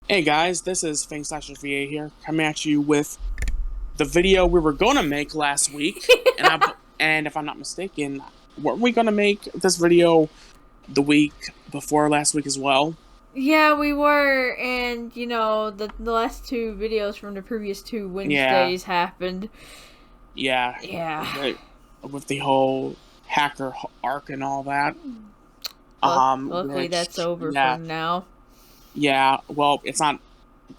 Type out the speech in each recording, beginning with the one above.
Hey guys, this is Fang /VA here, coming at you with the video we were going to make last week. And if I'm not mistaken, weren't we going to make this video the week before last week as well? Yeah, we were, and you know, the last two videos from the previous two Wednesdays happened. Yeah. Yeah. With the whole hacker arc and all that. Luckily that's over for now. Yeah, well, it's not.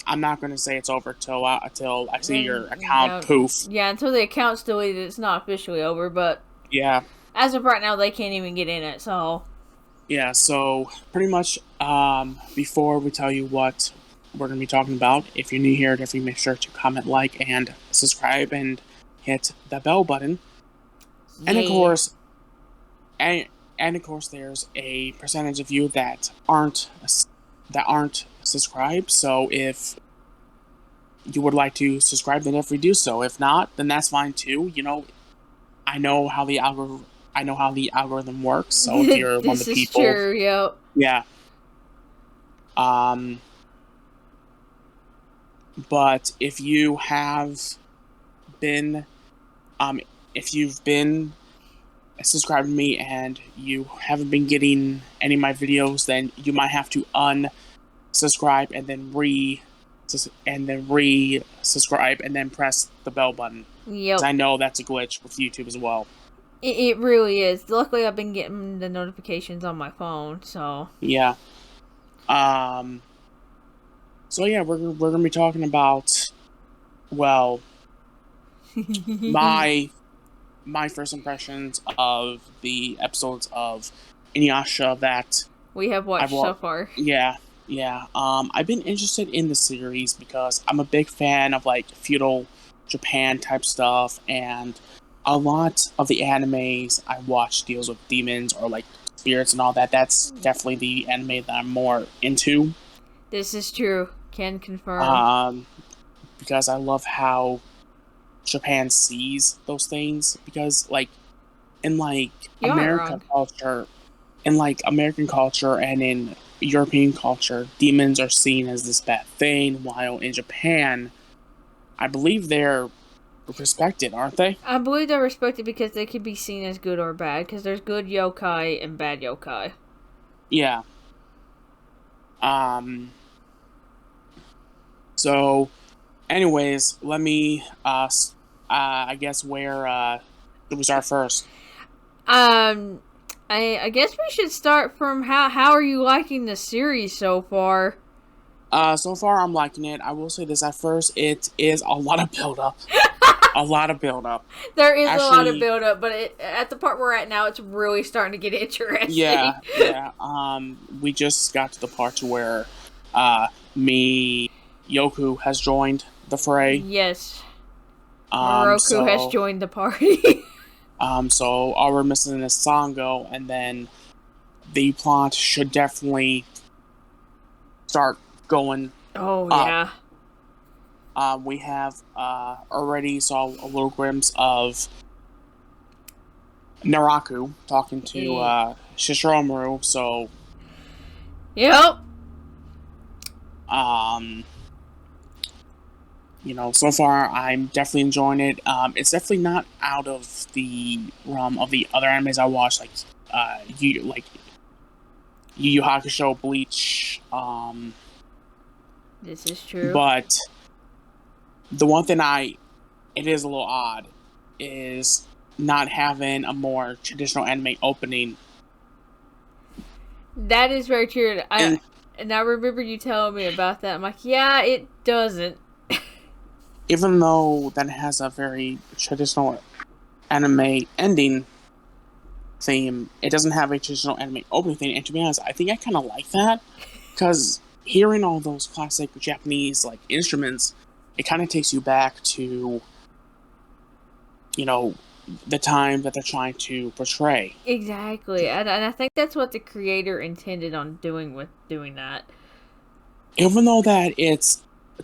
I'm not going to say it's over until I see your account poof. Yeah, until the account's deleted, it's not officially over, but yeah, as of right now, they can't even get in it, so. Yeah, so pretty much, before we tell you what we're going to be talking about, if you're new here, definitely make sure to comment, like, and subscribe, and hit the bell button. Yeah. And of course, there's a percentage of you that aren't subscribed. So if you would like to subscribe, then definitely do so. If not, then that's fine too. You know, I know how the algorithm works. So if you're one of the people, this is true. Yep. Yeah. But if you have been, if you've been subscribed to me and you haven't been getting any of my videos, then you might have to unsubscribe and then re-subscribe and then press the bell button. Yep. I know that's a glitch with YouTube as well. It really is. Luckily, I've been getting the notifications on my phone, so. Yeah. So yeah, we're gonna be talking about, well, my first impressions of the episodes of Inuyasha that we have watched so far. Yeah. I've been interested in the series because I'm a big fan of like feudal Japan type stuff, and a lot of the animes I watch deals with demons or like spirits and all that. That's definitely the anime that I'm more into. This is true. Can confirm. Because I love how Japan sees those things. Because like in like American culture and in European culture, demons are seen as this bad thing, while in Japan, I believe they're respected, aren't they? I believe they're respected because they could be seen as good or bad, because there's good yokai and bad yokai. Yeah. So, anyways, let me, I guess where, do we start first? I guess we should start from how are you liking the series so far? So far I'm liking it. I will say this, at first it is a lot of build-up. A lot of build-up. There is a lot of build-up, but at the part we're at now, it's really starting to get interesting. Yeah. We just got to the part to where, Yoku has joined the fray. Yes. Moroku has joined the party. So all we're missing is Sango, and then the plot should definitely start going. Oh, yeah. We have already saw a little glimpse of Naraku talking to Shishiromaru, so... Yep. You know, so far I'm definitely enjoying it. It's definitely not out of the realm of the other animes I watched, like Yu Yu Hakusho, Bleach. This is true. But the one thing it is a little odd is not having a more traditional anime opening. That is very true. And I remember you telling me about that. I'm like, yeah, it doesn't. Even though that has a very traditional anime ending theme, it doesn't have a traditional anime opening theme. And to be honest, I think I kind of like that, because hearing all those classic Japanese like instruments, it kind of takes you back to, you know, the time that they're trying to portray. Exactly, and I think that's what the creator intended on doing with doing that. even though that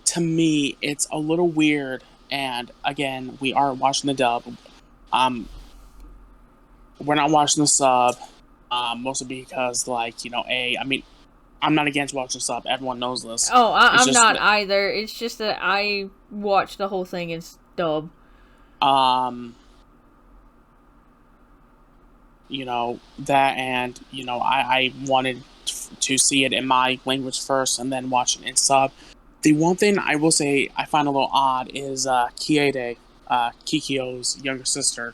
to me, it's a little weird. And again, we are watching the dub. Um, we're not watching the sub. Mostly because, like, I mean, I'm not against watching the sub. Everyone knows this. Oh, It's I'm just not that, either. It's just that I watched the whole thing in dub. um, that, and I wanted to see it in my language first, and then watch it in sub. The one thing I will say I find a little odd is Kiede, Kikyo's younger sister.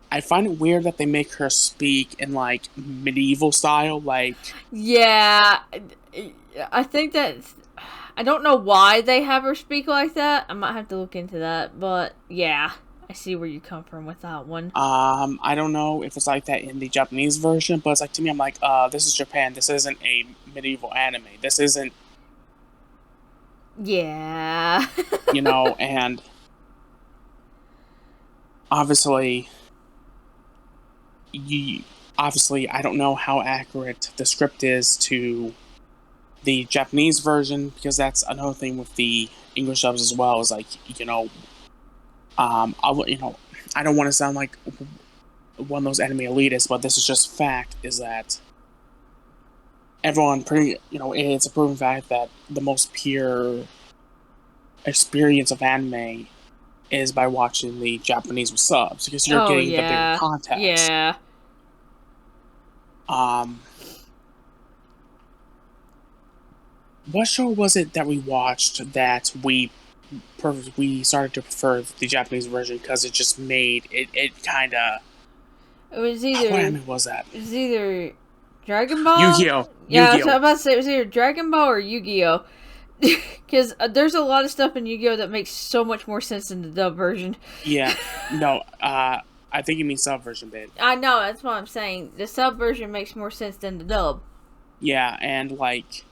I find it weird that they make her speak in like medieval style, like Yeah, I think that I don't know why they have her speak like that. I might have to look into that, but yeah, I see where you come from with that one. I don't know if it's like that in the Japanese version, but it's like to me, I'm like, this is Japan. This isn't a medieval anime. This isn't, Yeah. and obviously, you obviously I don't know how accurate the script is to the Japanese version, because that's another thing with the English dubs as well. Is like, I don't want to sound like one of those anime elitists, but this is just fact. Is that everyone it's a proven fact that the most pure experience of anime is by watching the Japanese with subs, because you're Oh getting the bigger yeah. context. Yeah. What show was it that we watched that we started to prefer the Japanese version because it just made it kind of. It was What either anime was that? it was either Dragon Ball. Yu-Gi-Oh! Yeah, I was Yu-Gi-Oh! about to say it was either Dragon Ball or Yu-Gi-Oh. Because there's a lot of stuff in Yu-Gi-Oh that makes so much more sense in the dub version. Yeah, no, I think you mean sub version, babe. I know, that's what I'm saying. The sub version makes more sense than the dub. Yeah, and like,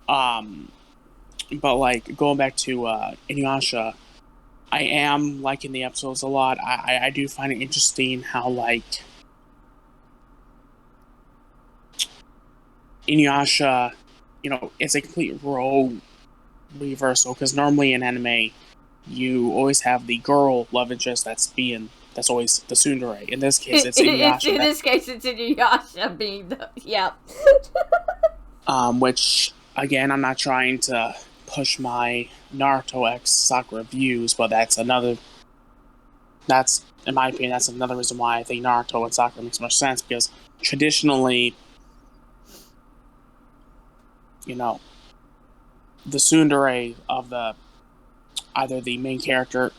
but like going back to Inuyasha, I am liking the episodes a lot. I do find it interesting how like Inuyasha, it's a complete role reversal, because normally in anime you always have the girl love interest that's always the tsundere. In this case, it's Inuyasha. In this case, it's Inuyasha being the yeah. Which again, I'm not trying to push my Naruto X Sakura views, but that's in my opinion, that's another reason why I think Naruto and Sakura makes more sense, because traditionally, the tsundere of either the main character.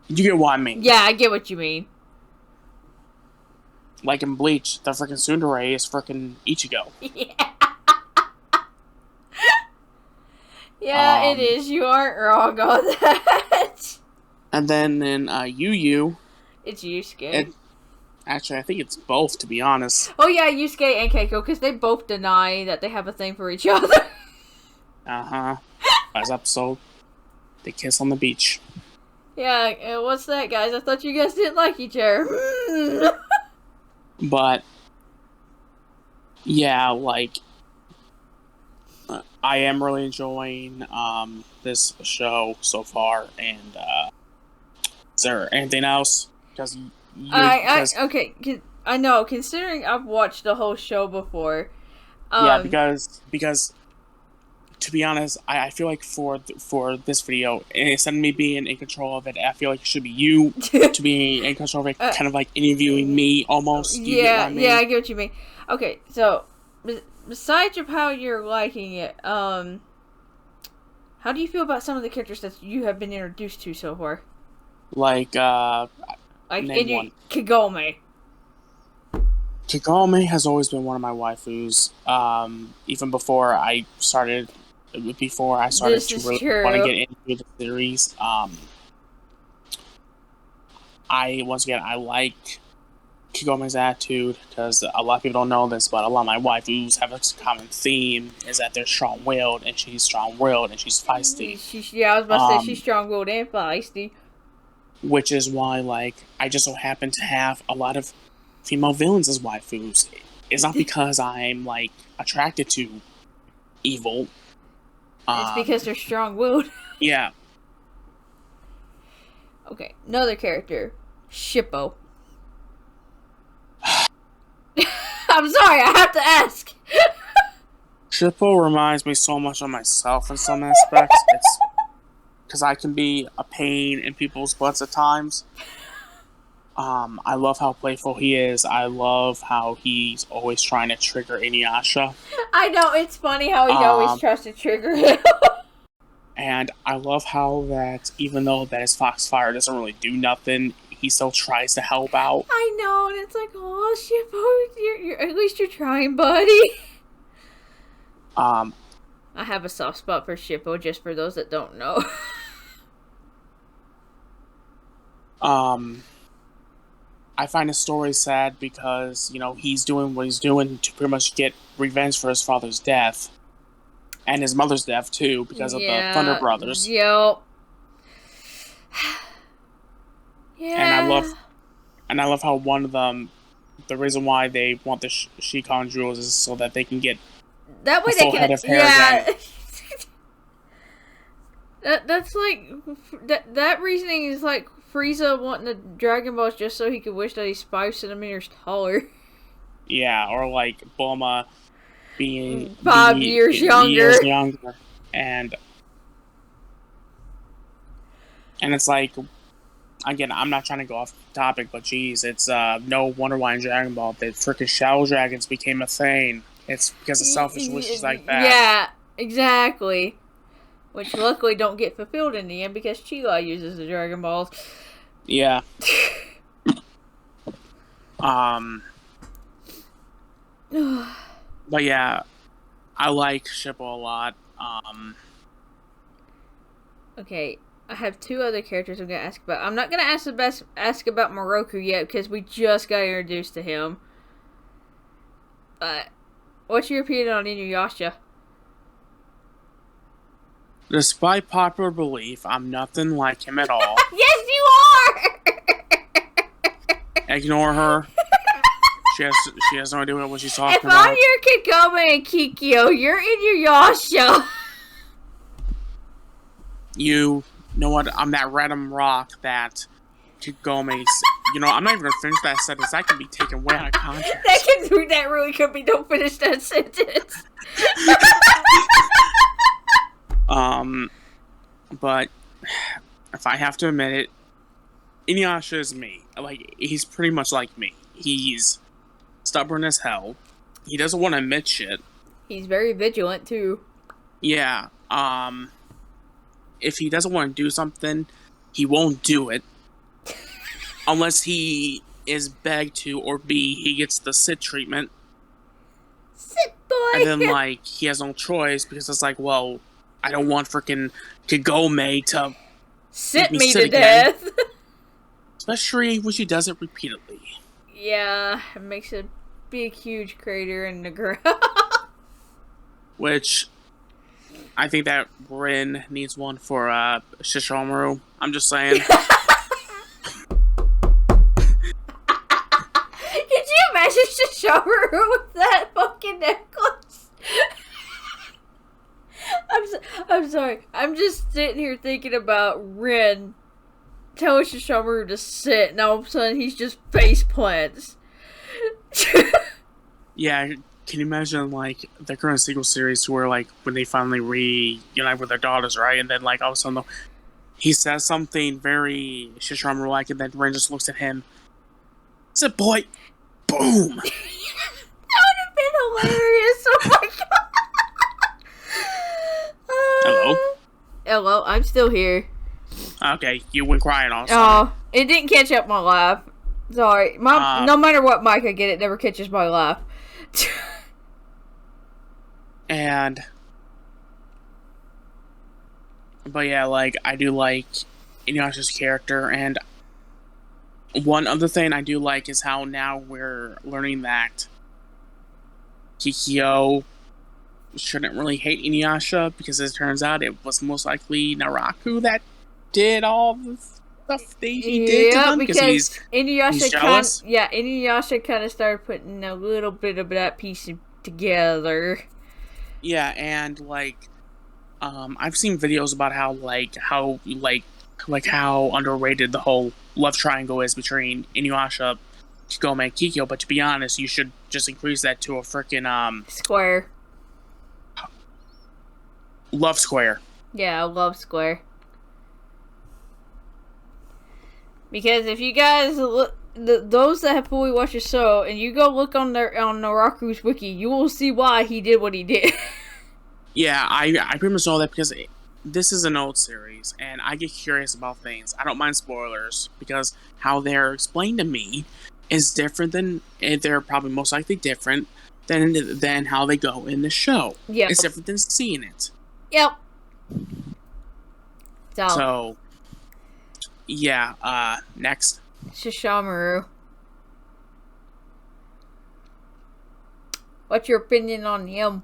You get what I mean? Yeah, I get what you mean. Like in Bleach, the freaking tsundere is freaking Ichigo. Yeah. Yeah, it is. You aren't wrong on that. And then in Yu Yu, it's Yusuke. Actually, I think it's both, to be honest. Oh yeah, Yusuke and Keiko, because they both deny that they have a thing for each other. Uh-huh. Last episode, they kiss on the beach. Yeah, what's that, guys? I thought you guys didn't like each other. But, yeah, like, I am really enjoying this show so far, and is there anything else? Because okay, I know, considering I've watched the whole show before. Yeah, because to be honest, I feel like for this video, instead of me being in control of it, I feel like it should be you to be in control of it, kind of like interviewing me almost. Yeah, I get what you mean. Okay, so besides of how you're liking it, how do you feel about some of the characters that you have been introduced to so far? Like name one. Kagome. Kagome has always been one of my waifus. Even before I started to really want to get into the series. I like Kagome's attitude, because a lot of people don't know this, but a lot of my waifus have a common theme, is that they're strong-willed, and she's strong-willed, and she's feisty. I was about to say she's strong-willed and feisty. Which is why, like, I just so happen to have a lot of female villains as waifus. It's not because I'm, like, attracted to evil. It's because they're strong-willed. Yeah. Okay, another character. Shippo. I'm sorry, I have to ask. Shippo reminds me so much of myself in some aspects. It's because I can be a pain in people's butts at times. I love how playful he is. I love how he's always trying to trigger Inuyasha. I know, it's funny how he always tries to trigger him. And I love how that, even though that his Foxfire doesn't really do nothing, he still tries to help out. I know, and it's like, oh, Shippo, you're at least you're trying, buddy. I have a soft spot for Shippo, just for those that don't know. I find his story sad because, you know, he's doing what he's doing to pretty much get revenge for his father's death. And his mother's death, too, because of the Thunder Brothers. Yep. Yeah. And I love how one of them, the reason why they want the Shikon jewels is so that they can get that way a full head of hair again. That's like that reasoning is like Frieza wanting the Dragon Balls just so he could wish that he's 5 centimeters taller. Yeah, or like Bulma being 5 years younger. And it's like, again, I'm not trying to go off topic, but geez, it's no wonder why in Dragon Ball the freaking Shadow Dragons became a thing. It's because of selfish wishes like that. Yeah, exactly. Which luckily don't get fulfilled in the end because Chila uses the Dragon Balls. Yeah. But yeah, I like Shippo a lot. Okay, I have 2 other characters I'm gonna ask about. I'm not gonna ask about Moroku yet because we just got introduced to him. But what's your opinion on Inuyasha? Despite popular belief, I'm nothing like him at all. Yes, you are! Ignore her. She has no idea what she's talking if about. I'm your Kikome and Kikyo, you're Inuyasha. You know what? I'm that random rock that Kikome's. You know, I'm not even gonna finish that sentence. That can be taken way out of context. That really could be. Don't finish that sentence. But if I have to admit it, Inuyasha is me. Like, he's pretty much like me. He's stubborn as hell. He doesn't want to admit shit. He's very vigilant too. Yeah. If he doesn't want to do something, he won't do it. Unless he is begged to, or B, he gets the sit treatment. Sit, boy! And then, like, he has no choice because it's like, well, I don't want freaking Kagome to sit me to death. Especially when she does it repeatedly. Yeah, it makes a big, huge crater in the ground. Which, I think that Rin needs one for Shishomaru. I'm just saying. Could you imagine Shishomaru with that fucking necklace? I'm sorry. I'm just sitting here thinking about Rin telling Shishomaru to sit, and all of a sudden he's just face plants. Yeah, can you imagine, like, the current sequel series where, like, when they finally reunite with their daughters, right? And then, like, all of a sudden, he says something very Shishomaru-like, and then Rin just looks at him. Sit, boy! Boom! That would have been hilarious. Oh my god. Hello? Hello, I'm still here. Okay, you went crying all of a sudden. Oh, it didn't catch up my laugh. Sorry. No matter what mic I get, it never catches my laugh. But yeah, like, I do like Inuyasha's character, and one other thing I do like is how now we're learning that Kikyo shouldn't really hate Inuyasha, because it turns out it was most likely Naraku that did all the stuff that he did to him, because he's jealous. Inuyasha kind of started putting a little bit of that piece together. Yeah, and I've seen videos about how underrated the whole love triangle is between Inuyasha, Kigome, and Kikyo. But to be honest, you should just increase that to a freaking Square. love square. Yeah, love square. Because if you guys look, those that have fully watched the show, and you go look on Naraku's wiki, you will see why he did what he did. Yeah, I pretty much know that because this is an old series, and I get curious about things. I don't mind spoilers because how they're explained to me is different than they're probably most likely different than how they go in the show. Yeah, It's different than seeing it. Yep. So yeah. Next, Shishomaru. What's your opinion on him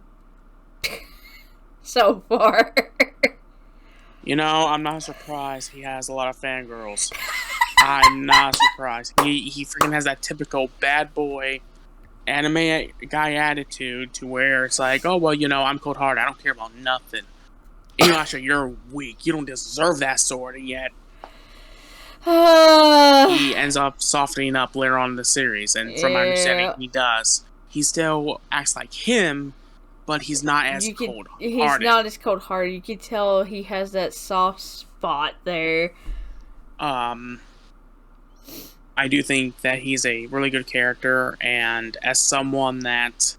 so far? I'm not surprised he has a lot of fangirls. I'm not surprised. He freaking has that typical bad boy anime guy attitude to where it's like, oh well, I'm cold hearted. I don't care about nothing. Inuyasha, you're weak. You don't deserve that sword, and yet he ends up softening up later on in the series. And from my understanding, he does. He still acts like him, but he's not as cold hearted. He's not as cold hearted. You can tell he has that soft spot there. I do think that he's a really good character, and as someone that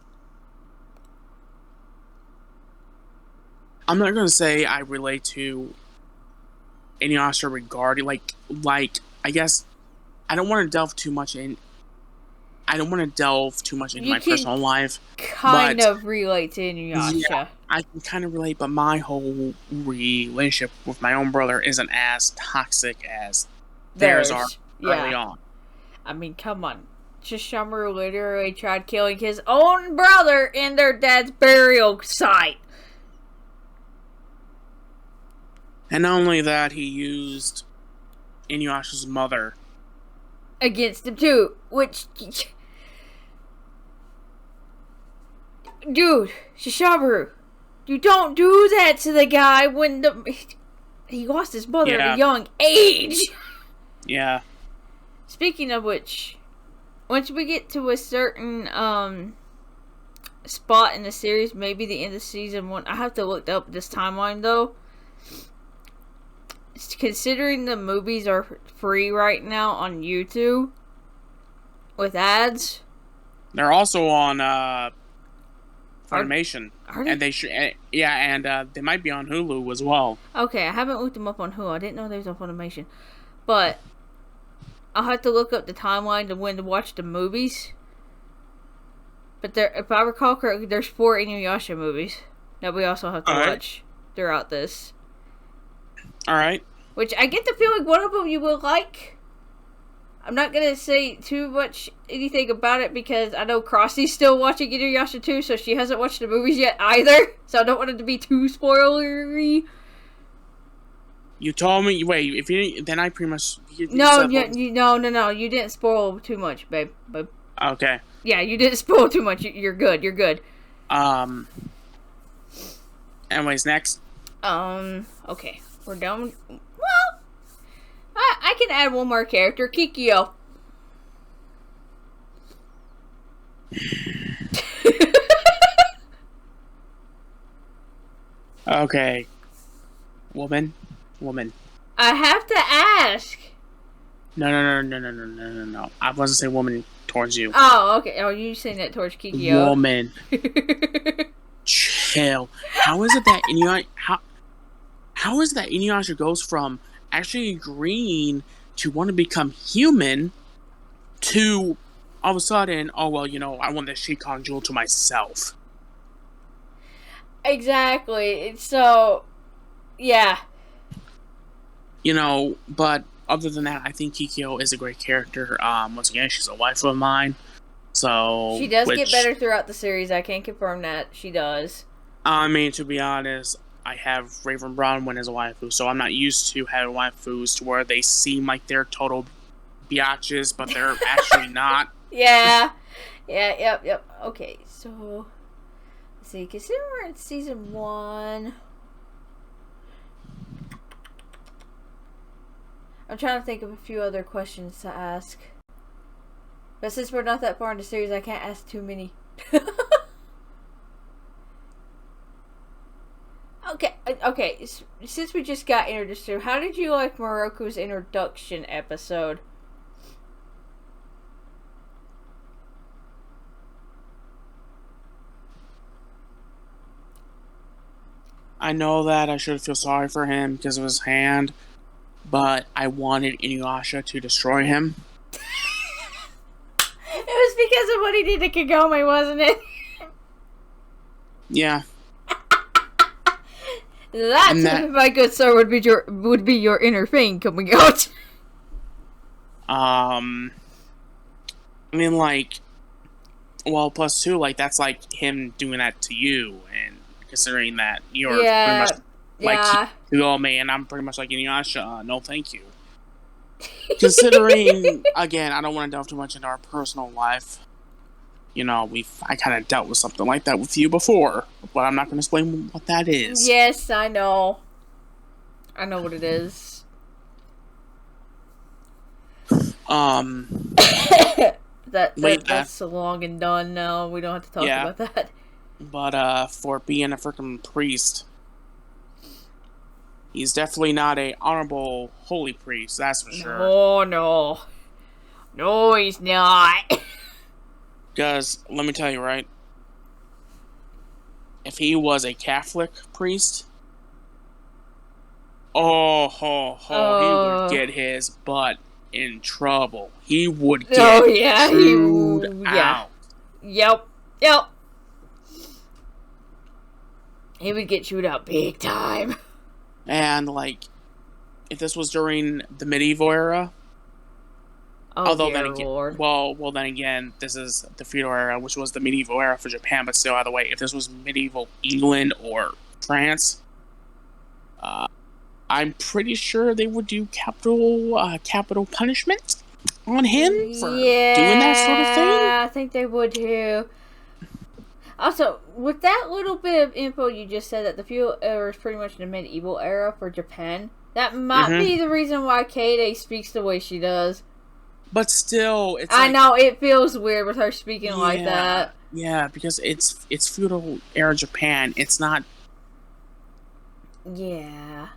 I'm not going to say I relate to Inuyasha regarding like I guess I don't want to delve too much into my personal life. Kind of relate to Inuyasha. Yeah, I can kind of relate, but my whole relationship with my own brother isn't as toxic as theirs are early on. I mean, come on. Shishomaru literally tried killing his own brother in their dad's burial site. And not only that, he used Inuyasha's mother against him too, which... Dude, Shishomaru, you don't do that to the guy when he lost his mother at a young age. Yeah. Speaking of which, once we get to a certain spot in the series, maybe the end of season 1, I have to look up this timeline though. Considering the movies are free right now on YouTube with ads, they're also on Funimation, and they should, and they might be on Hulu as well. Okay, I haven't looked them up on Hulu. I didn't know they was on Funimation, but I'll have to look up the timeline to when to watch the movies. But if I recall correctly, there's 4 Inuyasha movies that we also have to watch throughout this. Alright. Which I get the feeling one of them you will like. I'm not going to say too much anything about it because I know Crossy's still watching Inuyasha too, so she hasn't watched the movies yet either. So I don't want it to be too spoilery. You told me, wait, if you then I pretty much... No, you didn't spoil too much, babe. Okay. Yeah, you didn't spoil too much. You're good. Anyways, next. Okay. We're done. Well, I can add one more character, Kikyo. Okay. Woman. I have to ask. No. I wasn't saying woman towards you. Oh, okay. Oh, you saying that towards Kikyo. Woman. Chill. How is it that Inuyasha goes from actually agreeing to want to become human to all of a sudden, I want the Shikon jewel to myself. Exactly. So, yeah. But other than that, I think Kikyo is a great character. Once again, she's a wife of mine. So she does get better throughout the series. I can confirm that. She does. I mean, to be honest, I have Raven Bronwyn as a waifu, so I'm not used to having waifus to where they seem like they're total biatches, but they're actually not. Yeah. Yep. Okay, so... Let's see, consider we're in season 1. I'm trying to think of a few other questions to ask. But since we're not that far in the series, I can't ask too many. Okay. Since we just got introduced to, how did you like Moroku's introduction episode? I know that I should feel sorry for him because of his hand, but I wanted Inuyasha to destroy him. It was because of what he did to Kagome, wasn't it? Yeah. That, my good sir, would be your inner Fang coming out. I mean, like, well, plus 2, like, that's like him doing that to you, and considering that you're pretty much like Kagome, and I'm pretty much like Inuyasha, no thank you. Considering, again, I don't want to delve too much into our personal life. You know, I kind of dealt with something like that with you before, but I'm not going to explain what that is. Yes, I know. I know what it is. That's long and done now. We don't have to talk about that. But for being a freaking priest, he's definitely not a honorable holy priest. That's for sure. Oh no, he's not. Because let me tell you, right? If he was a Catholic priest, he would get his butt in trouble. He would get chewed out. Yep. He would get chewed out big time. And, like, if this was during the medieval era, then again, this is the feudal era, which was the medieval era for Japan, but still, either way, if this was medieval England or France, I'm pretty sure they would do capital punishment on him for doing that sort of thing. Yeah, I think they would too. Also, with that little bit of info you just said that the feudal era is pretty much the medieval era for Japan, that might be the reason why Kade speaks the way she does. But still, I know it feels weird with her speaking like that. Yeah, because it's feudal era Japan. It's not. Yeah.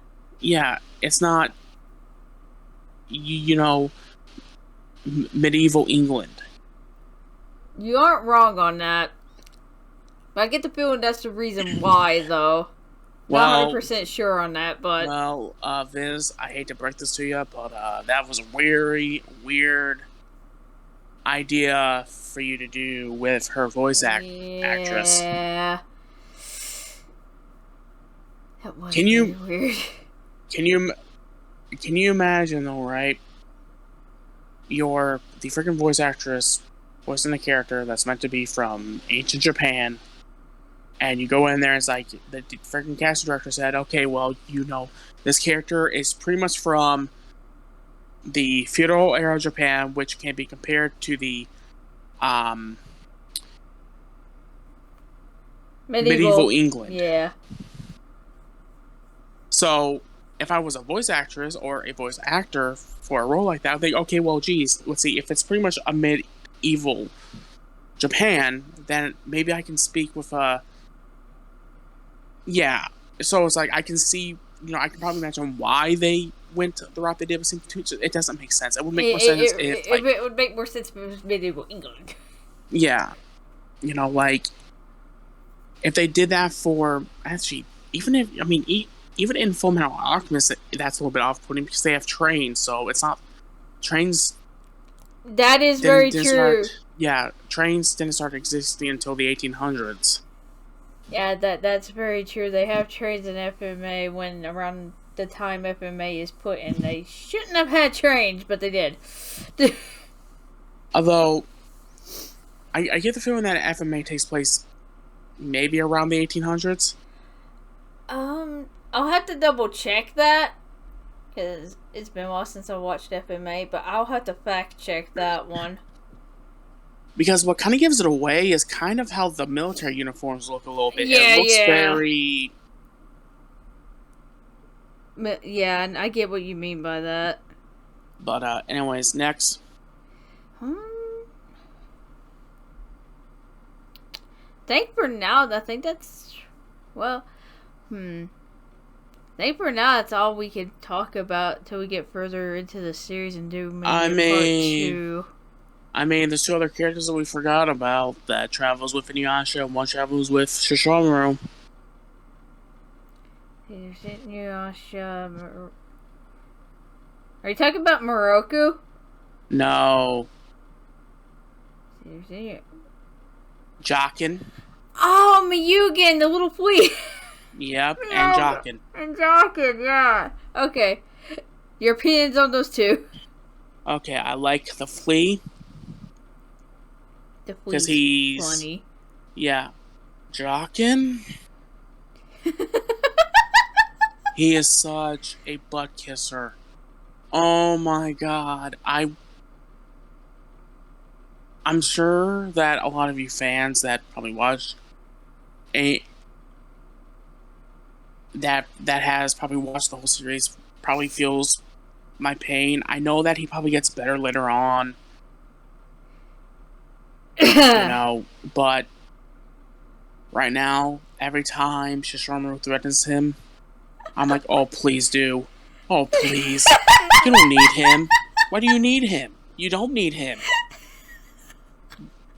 Yeah, it's not. Medieval England. You aren't wrong on that. But I get the feeling that's the reason why, though. Not 100% sure on that, but... Well, Viz, I hate to break this to you, but that was a very weird idea for you to do with her voice actress. Yeah. That was weird. Can you imagine, though, right? You're the freaking voice actress voicing a character that's meant to be from ancient Japan, and you go in there and it's like the freaking casting director said, okay, well, this character is pretty much from the feudal era of Japan, which can be compared to the medieval England. Yeah. So if I was a voice actress or a voice actor for a role like that, I'd think, okay, well, geez, let's see, if it's pretty much a medieval Japan, then maybe I can speak with a... Yeah. So it's like, I can see, I can probably imagine why they went the route they did with Sync 2. It doesn't make sense. It would make more sense if it would make more sense if it was medieval England. Yeah. If they did that for... Actually, even in Fullmetal Alchemist, that's a little bit off-putting because they have trains, so it's not... Trains... That is very true. Trains didn't start existing until the 1800s. Yeah, that's very true. They have trains in FMA when around the time FMA is put in. They shouldn't have had trains, but they did. Although, I get the feeling that FMA takes place maybe around the 1800s. I'll have to double check that, because it's been a while since I watched FMA, but I'll have to fact check that one. Because what kind of gives it away is kind of how the military uniforms look a little bit. Yeah, It looks yeah. very... Yeah, and I get what you mean by that. But anyways, next. I think for now, I think that's... Well, I think for now that's all we can talk about till we get further into the series and do maybe part 2. I mean, there's 2 other characters that we forgot about that travels with Inuyasha, and one travels with Shishomaru. There's Inuyasha. Are you talking about Moroku? No. There's Jockin. Oh, Miyugen, the little flea. Yep, No. and Jockin. And Jockin, yeah. Okay. Your opinions on those 2? Okay, I like the flea. The Because flea's he's... funny. Yeah. Jockin? He is such a butt kisser. Oh my god. I'm sure that a lot of you fans that probably watched that has probably watched the whole series probably feels my pain. I know that he probably gets better later on. But right now, every time Shishomaru threatens him, I'm like, oh, please do. Oh, please. You don't need him. Why do you need him? You don't need him.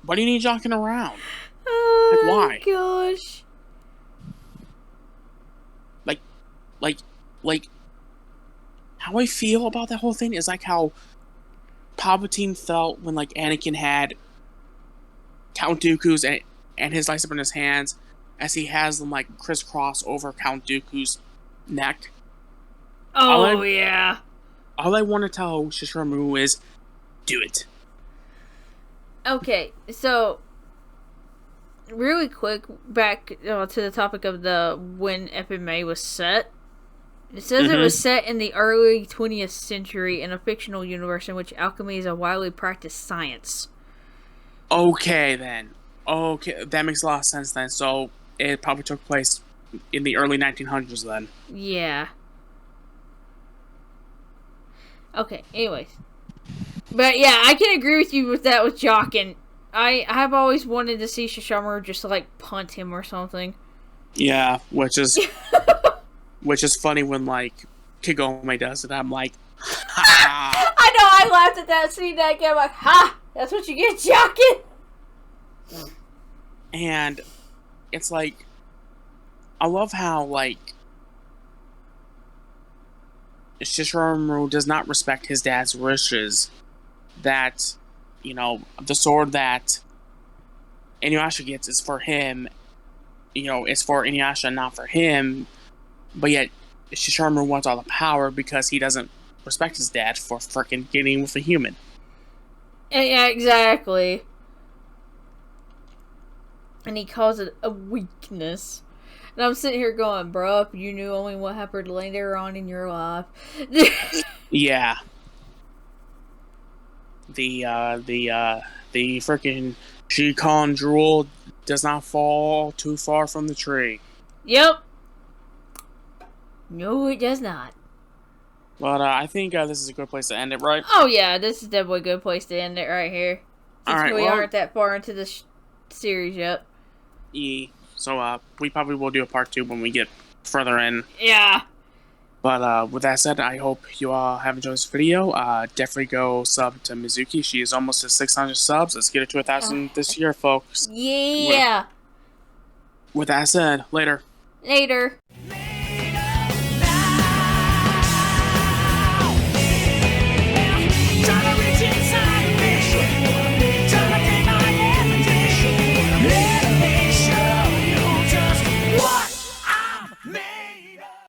Why do you need Jockin around? Oh, like, why? Gosh. Like, how I feel about that whole thing is like how Palpatine felt when, like, Anakin had Count Dooku's and his lightsaber in his hands as he has them, like, crisscross over Count Dooku's neck. Oh, yeah. All I want to tell Shishomaru is, do it. Okay, so really quick, back to the topic of when FMA was set. It says it was set in the early 20th century in a fictional universe in which alchemy is a widely practiced science. Okay, then. Okay, that makes a lot of sense then. So it probably took place in the early 1900s then. Yeah. Okay, anyways. But yeah, I can agree with you with that with Jockin. I've always wanted to see Shishomaru just like punt him or something. Yeah, which is funny when like Kagome does it. I'm like, ha! I know, I laughed at that scene that game. Like, ha! That's what you get, Jockin. And it's like, I love how like Shishomaru does not respect his dad's wishes. That, the sword that Inuyasha gets is for him. It's for Inuyasha, not for him. But yet, Shishomaru wants all the power because he doesn't respect his dad for freaking getting with a human. Yeah, exactly. And he calls it a weakness. And I'm sitting here going, bro, if you knew only what happened later on in your life. Yeah. The freaking Shikon drool does not fall too far from the tree. Yep. No, it does not. But I think this is a good place to end it, right? Oh yeah, this is definitely a good place to end it right here. Since Alright, we aren't that far into the series yet. So we probably will do a part 2 when we get further in. Yeah. But with that said, I hope you all have enjoyed this video. Definitely go sub to Mizuki. She is almost at 600 subs. Let's get it to 1,000 this year, folks. Yeah. With that said, later. Later.